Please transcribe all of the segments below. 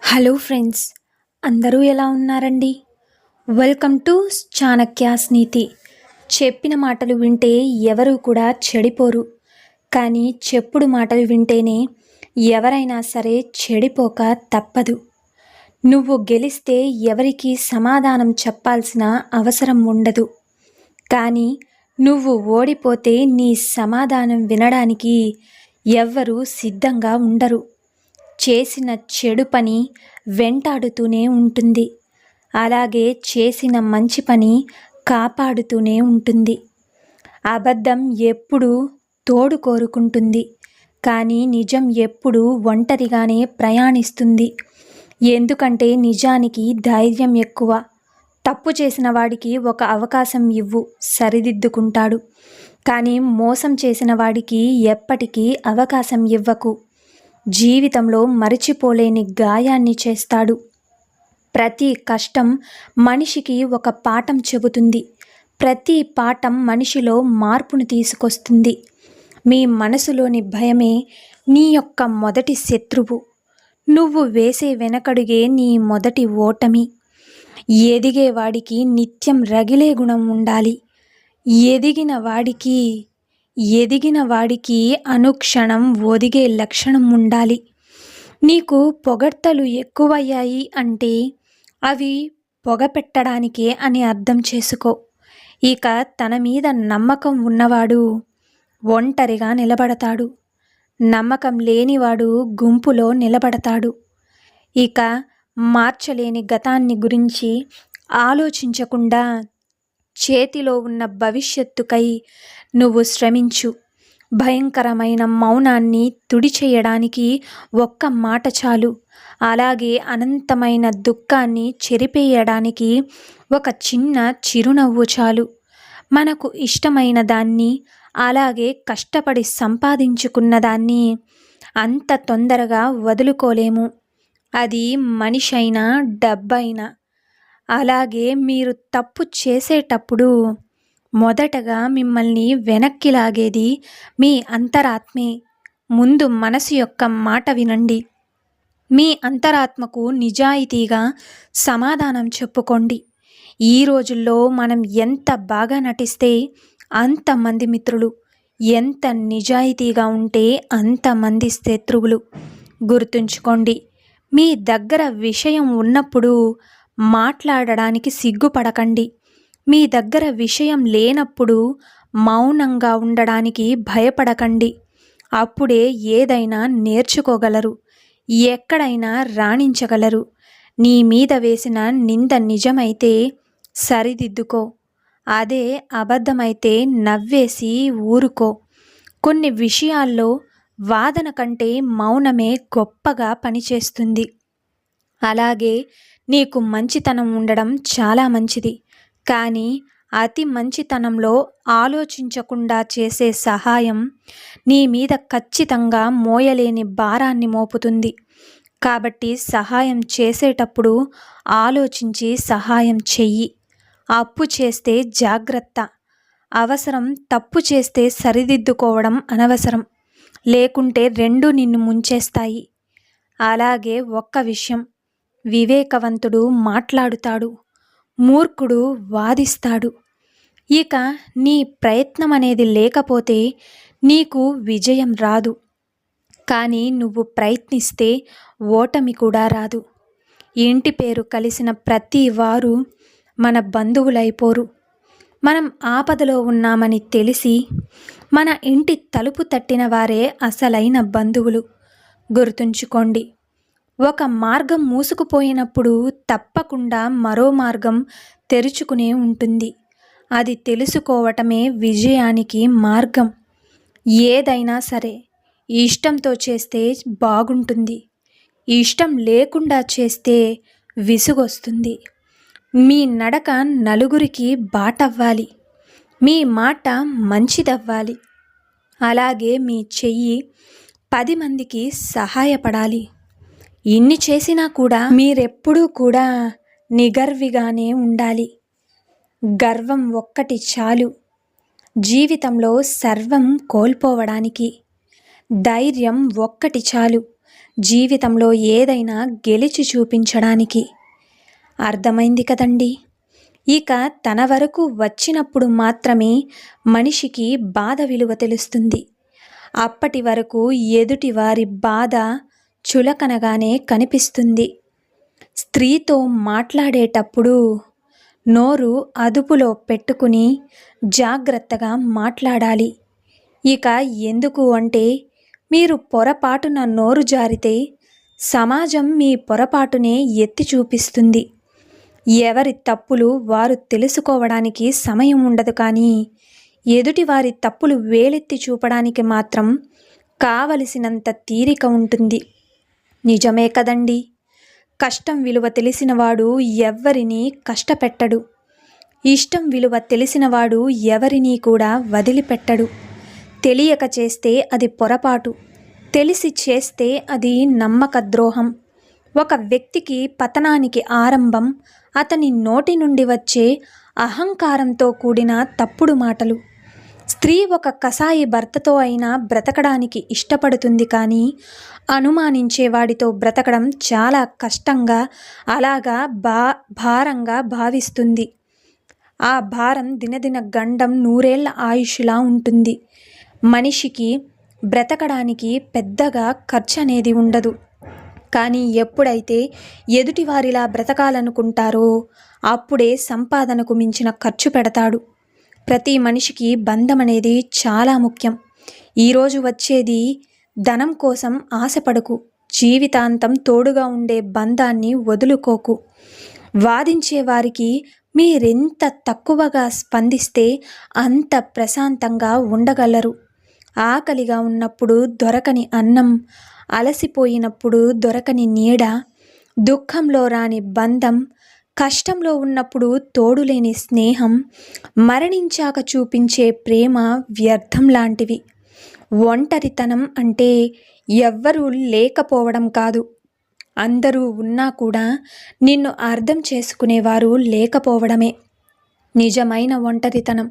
Hello friends, అందరూ ఎలా ఉన్నారండి? వెల్కమ్ టు చాణక్యాస్ నీతి. చెప్పిన మాటలు వింటే ఎవరు కూడా చెడిపోరు, కానీ చెప్పుడు మాటలు వింటేనే ఎవరైనా సరే చెడిపోక తప్పదు. నువ్వు గెలిస్తే ఎవరికి సమాధానం చెప్పాల్సిన అవసరం ఉండదు, కానీ నువ్వు ఓడిపోతే నీ సమాధానం వినడానికి ఎవ్వరూ సిద్ధంగా ఉండరు. చేసిన చెడు పని వెంటాడుతూనే ఉంటుంది, అలాగే చేసిన మంచి పని కాపాడుతూనే ఉంటుంది. అబద్ధం ఎప్పుడూ తోడు కోరుకుంటుంది, కానీ నిజం ఎప్పుడూ ఒంటరిగానే ప్రయాణిస్తుంది. ఎందుకంటే నిజానికి ధైర్యం ఎక్కువ. తప్పు చేసిన వాడికి ఒక అవకాశం ఇవ్వు, సరిదిద్దుకుంటాడు. కానీ మోసం చేసిన వాడికి ఎప్పటికీ అవకాశం ఇవ్వకు, జీవితంలో మరచిపోలేని గాయాన్ని చేస్తాడు. ప్రతి కష్టం మనిషికి ఒక పాఠం చెబుతుంది. ప్రతి పాఠం మనిషిలో మార్పును తీసుకొస్తుంది. మీ మనసులోని భయమే నీ యొక్క మొదటి శత్రువు. నువ్వు వేసే వెనకడుగే నీ మొదటి ఓటమి. ఎదిగేవాడికి నిత్యం రగిలే గుణం ఉండాలి. ఎదిగిన వాడికి అనుక్షణం ఒదిగే లక్షణం ఉండాలి. నీకు పొగడ్తలు ఎక్కువయ్యాయి అంటే అవి పొగపెట్టడానికే అని అర్థం చేసుకో. ఇక తన మీద నమ్మకం ఉన్నవాడు ఒంటరిగా నిలబడతాడు, నమ్మకం లేనివాడు గుంపులో నిలబడతాడు. ఇక మార్చలేని గతాన్ని గురించి ఆలోచించకుండా చేతిలో ఉన్న భవిష్యత్తుకై నువ్వు శ్రమించు. భయంకరమైన మౌనాన్ని తుడిచేయడానికి ఒక్క మాట చాలు. అలాగే అనంతమైన దుఃఖాన్ని చెరిపేయడానికి ఒక చిన్న చిరునవ్వు చాలు. మనకు ఇష్టమైన దాన్ని, అలాగే కష్టపడి సంపాదించుకున్న దాన్ని అంత తొందరగా వదులుకోలేము. అది మనిషైనా డబ్బైనా. అలాగే మీరు తప్పు చేసేటప్పుడు మొదటగా మిమ్మల్ని వెనక్కి లాగేది మీ అంతరాత్మే. ముందు మనసు యొక్క మాట వినండి. మీ అంతరాత్మకు నిజాయితీగా సమాధానం చెప్పుకోండి. ఈ రోజుల్లో మనం ఎంత బాగా నటిస్తే అంతమంది మిత్రులు, ఎంత నిజాయితీగా ఉంటే అంతమంది శత్రువులు. గుర్తుంచుకోండి, మీ దగ్గర విషయం ఉన్నప్పుడు మాట్లాడడానికి సిగ్గుపడకండి. మీ దగ్గర విషయం లేనప్పుడు మౌనంగా ఉండడానికి భయపడకండి. అప్పుడే ఏదైనా నేర్చుకోగలరు, ఎక్కడైనా రాణించగలరు. నీ మీద వేసిన నింద నిజమైతే సరిదిద్దుకో, అదే అబద్ధమైతే నవ్వేసి ఊరుకో. కొన్ని విషయాల్లో వాదన కంటే మౌనమే గొప్పగా పనిచేస్తుంది. అలాగే నీకు మంచితనం ఉండడం చాలా మంచిది, కానీ అతి మంచితనంలో ఆలోచించకుండా చేసే సహాయం నీ మీద ఖచ్చితంగా మోయలేని భారాన్ని మోపుతుంది. కాబట్టి సహాయం చేసేటప్పుడు ఆలోచించి సహాయం చెయ్యి. అప్పు చేస్తే జాగ్రత్త. అవసరం. తప్పు చేస్తే సరిదిద్దుకోవడం అనవసరం, లేకుంటే రెండు నిన్ను ముంచేస్తాయి. అలాగే ఒక్క విషయం, వివేకవంతుడు మాట్లాడుతాడు, మూర్ఖుడు వాదిస్తాడు. ఇక నీ ప్రయత్నం అనేది లేకపోతే నీకు విజయం రాదు, కానీ నువ్వు ప్రయత్నిస్తే ఓటమి కూడా రాదు. ఇంటి పేరు కలిసిన ప్రతి వారు మన బంధువులైపోరు. మనం ఆపదలో ఉన్నామని తెలిసి మన ఇంటి తలుపు తట్టిన వారే అసలైన బంధువులు. గుర్తుంచుకోండి, ఒక మార్గం మూసుకుపోయినప్పుడు తప్పకుండా మరో మార్గం తెరుచుకునే ఉంటుంది. అది తెలుసుకోవటమే విజయానికి మార్గం. ఏదైనా సరే ఇష్టంతో చేస్తే బాగుంటుంది, ఇష్టం లేకుండా చేస్తే విసుగొస్తుంది. మీ నడక నలుగురికి బాటవ్వాలి, మీ మాట మంచిదవ్వాలి. అలాగే మీ చెయ్యి 10 మందికి సహాయపడాలి. ఇన్ని చేసినా కూడా మీరెప్పుడూ కూడా నిగర్విగానే ఉండాలి. గర్వం ఒక్కటి చాలు జీవితంలో సర్వం కోల్పోవడానికి. ధైర్యం ఒక్కటి చాలు జీవితంలో ఏదైనా గెలిచి చూపించడానికి. అర్థమైంది కదండి. ఇక తన వరకు వచ్చినప్పుడు మాత్రమే మనిషికి బాధ విలువ తెలుస్తుంది. అప్పటి వరకు ఎదుటి వారి బాధ చులకనగానే కనిపిస్తుంది. స్త్రీతో మాట్లాడేటప్పుడు నోరు అదుపులో పెట్టుకుని జాగ్రత్తగా మాట్లాడాలి. ఇక ఎందుకు అంటే, మీరు పొరపాటున నోరు జారితే సమాజం మీ పొరపాటునే ఎత్తి చూపిస్తుంది. ఎవరి తప్పులు వారు తెలుసుకోవడానికి సమయం ఉండదు, కానీ ఎదుటి వారి తప్పులు వేలెత్తి చూపడానికి మాత్రం కావలసినంత తీరిక ఉంటుంది. నిజమే కదండి. కష్టం విలువ తెలిసినవాడు ఎవ్వరినీ కష్టపెట్టడు. ఇష్టం విలువ తెలిసినవాడు ఎవరినీ కూడా వదిలిపెట్టడు. తెలియక చేస్తే అది పొరపాటు, తెలిసి చేస్తే అది నమ్మక ద్రోహం. ఒక వ్యక్తికి పతనానికి ఆరంభం అతని నోటి నుండి వచ్చే అహంకారంతో కూడిన తప్పుడు మాటలు. స్త్రీ ఒక కసాయి భర్తతో అయినా బ్రతకడానికి ఇష్టపడుతుంది, కానీ అనుమానించేవాడితో బ్రతకడం చాలా కష్టంగా, అలాగా భారంగా భావిస్తుంది. ఆ భారం దినదిన గండం నూరేళ్ల ఆయుష్లా ఉంటుంది. మనిషికి బ్రతకడానికి పెద్దగా ఖర్చు అనేది ఉండదు, కానీ ఎప్పుడైతే ఎదుటివారిలా బ్రతకాలనుకుంటారో అప్పుడే సంపాదనకు మించిన ఖర్చు పెడతాడు. ప్రతి మనిషికి బంధం అనేది చాలా ముఖ్యం. ఈరోజు వచ్చేది ధనం కోసం ఆశపడకు. జీవితాంతం తోడుగా ఉండే బంధాన్ని వదులుకోకు. వాదించే వారికి మీరెంత తక్కువగా స్పందిస్తే అంత ప్రశాంతంగా ఉండగలరు. ఆకలిగా ఉన్నప్పుడు దొరకని అన్నం, అలసిపోయినప్పుడు దొరకని నీడ, దుఃఖంలో రాని బంధం, కష్టంలో ఉన్నప్పుడు తోడులేని స్నేహం, మరణించాక చూపించే ప్రేమ వ్యర్థం లాంటివి. ఒంటరితనం అంటే ఎవ్వరూ లేకపోవడం కాదు, అందరూ ఉన్నా కూడా నిన్ను అర్థం చేసుకునేవారు లేకపోవడమే నిజమైన ఒంటరితనం.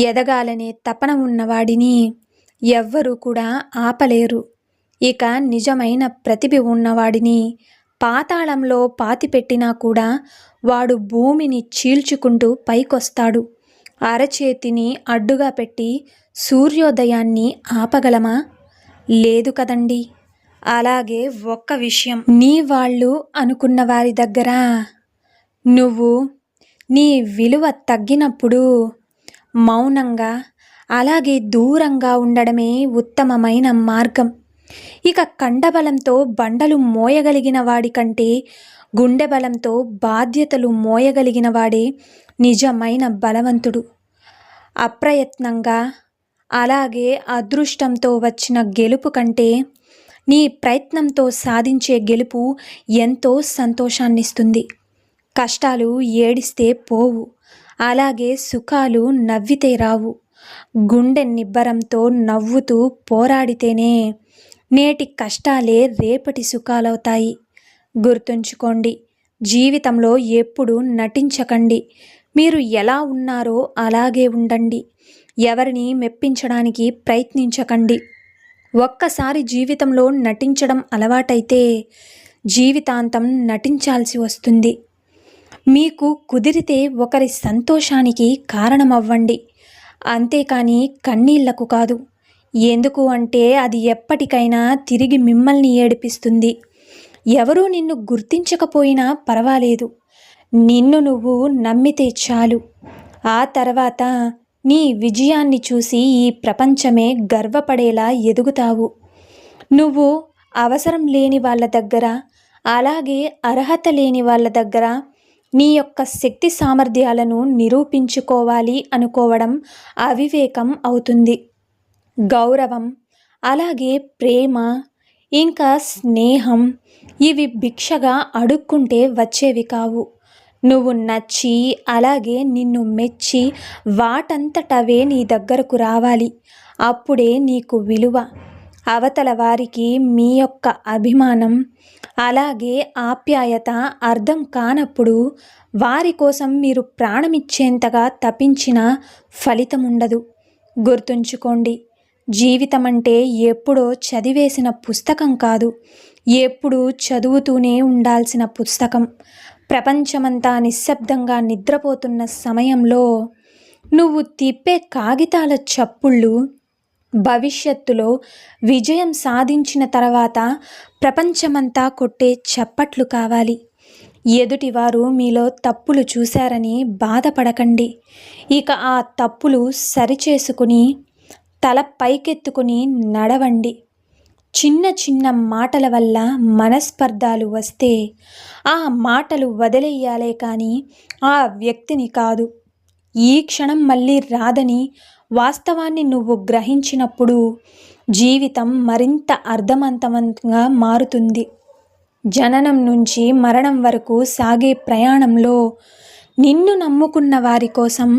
ఎదగాలనే తపన ఉన్నవాడిని ఎవ్వరూ కూడా ఆపలేరు. ఇక నిజమైన ప్రతిభ ఉన్నవాడిని పాతాళంలో పాతిపెట్టినా కూడా వాడు భూమిని చీల్చుకుంటూ పైకొస్తాడు. అరచేతిని అడ్డుగా పెట్టి సూర్యోదయాన్ని ఆపగలమా? లేదు కదండి. అలాగే ఒక్క విషయం, నీ వాళ్ళు అనుకున్న వారి దగ్గర నువ్వు నీ విలువ తగ్గినప్పుడు మౌనంగా, అలాగే దూరంగా ఉండడమే ఉత్తమమైన మార్గం. ఇక కండబలంతో బండలు మోయగలిగిన వాడి కంటే గుండె బలంతో బాధ్యతలు మోయగలిగిన వాడే నిజమైన బలవంతుడు. అప్రయత్నంగా, అలాగే అదృష్టంతో వచ్చిన గెలుపు కంటే నీ ప్రయత్నంతో సాధించే గెలుపు ఎంతో సంతోషాన్నిస్తుంది. కష్టాలు ఏడిస్తే పోవు, అలాగే సుఖాలు నవ్వితే రావు. గుండె నిబ్బరంతో నవ్వుతూ పోరాడితేనే నేటి కష్టాలే రేపటి సుఖాలవుతాయి. గుర్తుంచుకోండి, జీవితంలో ఎప్పుడూ నటించకండి. మీరు ఎలా ఉన్నారో అలాగే ఉండండి. ఎవరిని మెప్పించడానికి ప్రయత్నించకండి. ఒక్కసారి జీవితంలో నటించడం అలవాటైతే జీవితాంతం నటించాల్సి వస్తుంది. మీకు కుదిరితే ఒకరి సంతోషానికి కారణమవ్వండి, అంతేకాని కన్నీళ్లకు కాదు. ఎందుకు అంటే అది ఎప్పటికైనా తిరిగి మిమ్మల్ని ఏడిపిస్తుంది. ఎవరూ నిన్ను గుర్తించకపోయినా పర్వాలేదు, నిన్ను నువ్వు నమ్మితే చాలు. ఆ తర్వాత నీ విజయాన్ని చూసి ఈ ప్రపంచమే గర్వపడేలా ఎదుగుతావు. నువ్వు అవసరం లేని వాళ్ళ దగ్గర, అలాగే అర్హత లేని వాళ్ళ దగ్గర నీ యొక్క శక్తి సామర్థ్యాలను నిరూపించుకోవాలి అనుకోవడం అవివేకం అవుతుంది. గౌరవం, అలాగే ప్రేమ, ఇంకా స్నేహం ఇవి భిక్షగా అడుక్కుంటే వచ్చేవి కావు. నువ్వు నచ్చి, అలాగే నిన్ను మెచ్చి వాటంతటవే నీ దగ్గరకు రావాలి. అప్పుడే నీకు విలువ. అవతల వారికి మీ యొక్క అభిమానం, అలాగే ఆప్యాయత అర్థం కానప్పుడు వారి కోసం మీరు ప్రాణమిచ్చేంతగా తపించిన ఫలితం ఉండదు. గుర్తుంచుకోండి, జీవితం అంటే ఎప్పుడో చదివేసిన పుస్తకం కాదు, ఎప్పుడూ చదువుతూనే ఉండాల్సిన పుస్తకం. ప్రపంచమంతా నిశ్శబ్దంగా నిద్రపోతున్న సమయంలో నువ్వు తిప్పే కాగితాల చప్పుళ్ళు భవిష్యత్తులో విజయం సాధించిన తర్వాత ప్రపంచమంతా కొట్టే చప్పట్లు కావాలి. ఎదుటివారు మీలో తప్పులు చూశారని బాధపడకండి. ఇక ఆ తప్పులు సరిచేసుకుని తల పైకెత్తుకుని నడవండి. చిన్న చిన్న మాటల వల్ల మనస్పర్ధాలు వస్తే ఆ మాటలు వదిలేయాలే కానీ ఆ వ్యక్తిని కాదు. ఈ క్షణం మళ్ళీ రాదని వాస్తవాన్ని నువ్వు గ్రహించినప్పుడు జీవితం మరింత అర్థవంతంగా మారుతుంది. జననం నుంచి మరణం వరకు సాగే ప్రయాణంలో నిన్ను నమ్ముకున్న వారి కోసం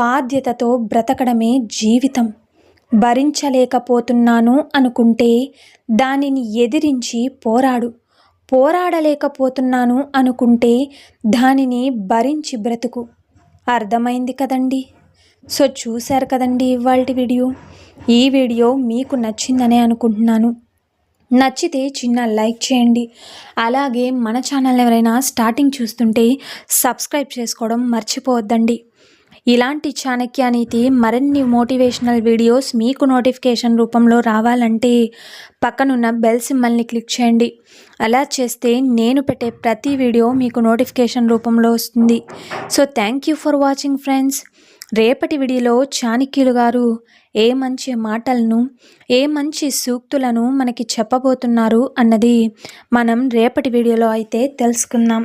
బాధ్యతతో బ్రతకడమే జీవితం. భరించలేకపోతున్నాను అనుకుంటే దానిని ఎదిరించి పోరాడు. పోరాడలేకపోతున్నాను అనుకుంటే దానిని భరించి బ్రతుకు. అర్థమైంది కదండి. సో చూశారు కదండి ఇవాల్టి వీడియో. ఈ వీడియో మీకు నచ్చిందనే అనుకుంటున్నాను. నచ్చితే చిన్న లైక్ చేయండి. అలాగే మన ఛానల్ ఎవరైనా స్టార్టింగ్ చూస్తుంటే సబ్స్క్రైబ్ చేసుకోవడం మర్చిపోవద్దండి. ఇలాంటి చాణక్యనీతి మరిన్ని మోటివేషనల్ వీడియోస్ మీకు నోటిఫికేషన్ రూపంలో రావాలంటే పక్కనున్న బెల్ సింబల్ని క్లిక్ చేయండి. అలా చేస్తే నేను పెట్టే ప్రతి వీడియో మీకు నోటిఫికేషన్ రూపంలో వస్తుంది. So thank you for watching friends. రేపటి వీడియోలో చాణక్యులు గారు ఏ మంచి మాటలను, ఏ మంచి సూక్తులను మనకి చెప్పబోతున్నారు అన్నది మనం రేపటి వీడియోలో అయితే తెలుసుకుందాం.